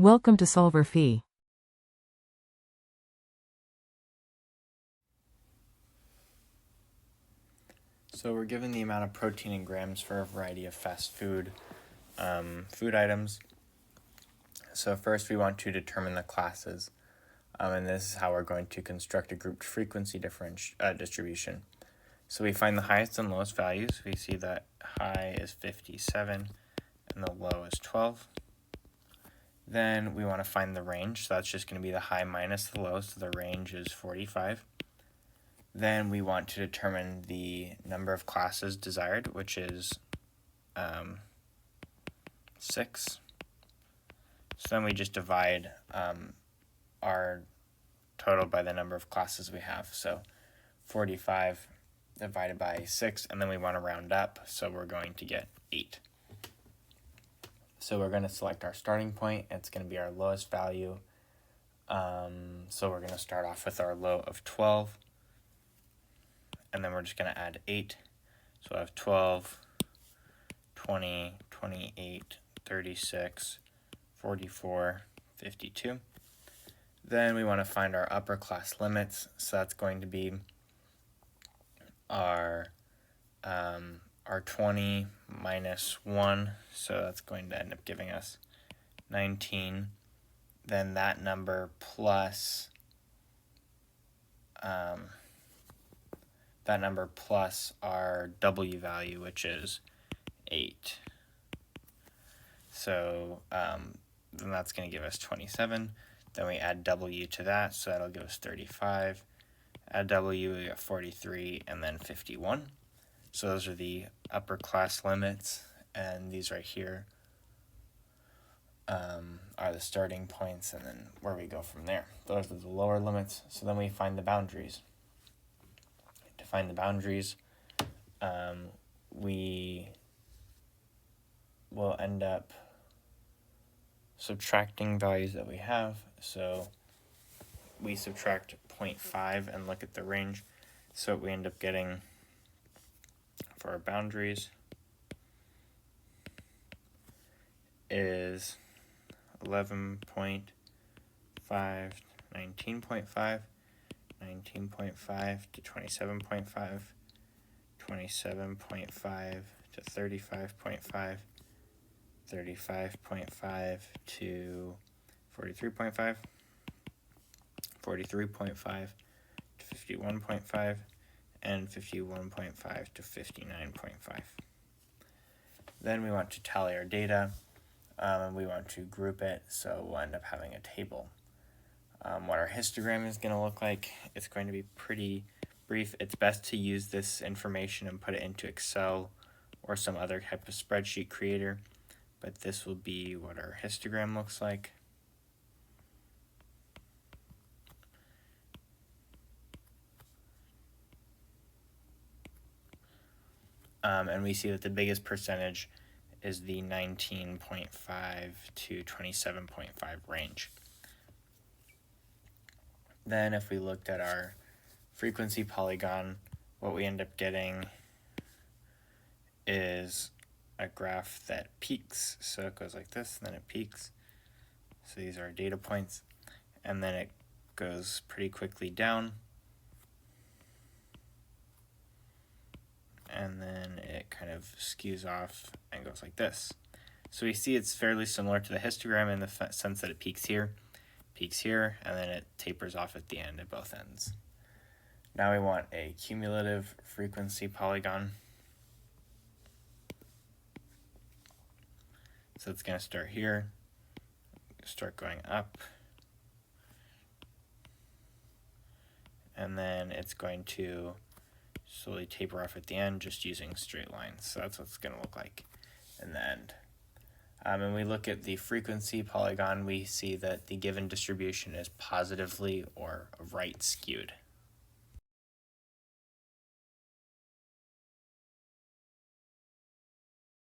Welcome to solverfy. So we're given the amount of protein in grams for a variety of fast food items. So first we want to determine the classes, and this is how we're going to construct a grouped frequency distribution. So we find the highest and lowest values. We see that high is 57 and the low is 12. Then we want to find the range, so that's just going to be the high minus the low, so the range is 45. Then we want to determine the number of classes desired, which is 6. So then we just divide our total by the number of classes we have. So 45 divided by 6, and then we want to round up, so we're going to get 8. So we're going to select our starting point. It's going to be our lowest value. So we're going to start off with our low of 12. And then we're just going to add 8. So I have 12, 20, 28, 36, 44, 52. Then we want to find our upper class limits. So that's going to be our 20 minus 1. So that's going to end up giving us 19. Then that number plus our W value, which is 8. So then that's going to give us 27. Then we add W to that, so that'll give us 35. Add W, we got 43, and then 51. So those are the upper class limits, and these right here are the starting points, and then where we go from there. Those are the lower limits. So then we find the boundaries. To find the boundaries, we will end up subtracting values that we have. So we subtract 0.5 and look at the range. So what we end up getting for our boundaries is 11.5, 19.5, 19.5 to 27.5, 27.5 to 35.5, 35.5 to 43.5, 43.5 to 51.5, and 51.5 to 59.5. Then we want to tally our data, and we want to group it, so we'll end up having a table. What our histogram is going to look like, it's going to be pretty brief. It's best to use this information and put it into Excel or some other type of spreadsheet creator, but this will be what our histogram looks like. And we see that the biggest percentage is the 19.5 to 27.5 range. Then if we looked at our frequency polygon, what we end up getting is a graph that peaks. So it goes like this, and then it peaks. So these are our data points. And then it goes pretty quickly down. And then it kind of skews off and goes like this. So we see it's fairly similar to the histogram in the sense that it peaks here, and then it tapers off at the end at both ends. Now we want a cumulative frequency polygon. So it's going to start here, start going up, and then it's going to slowly taper off at the end just using straight lines. So that's what it's going to look like in the end. And we look at the frequency polygon, we see that the given distribution is positively or right skewed.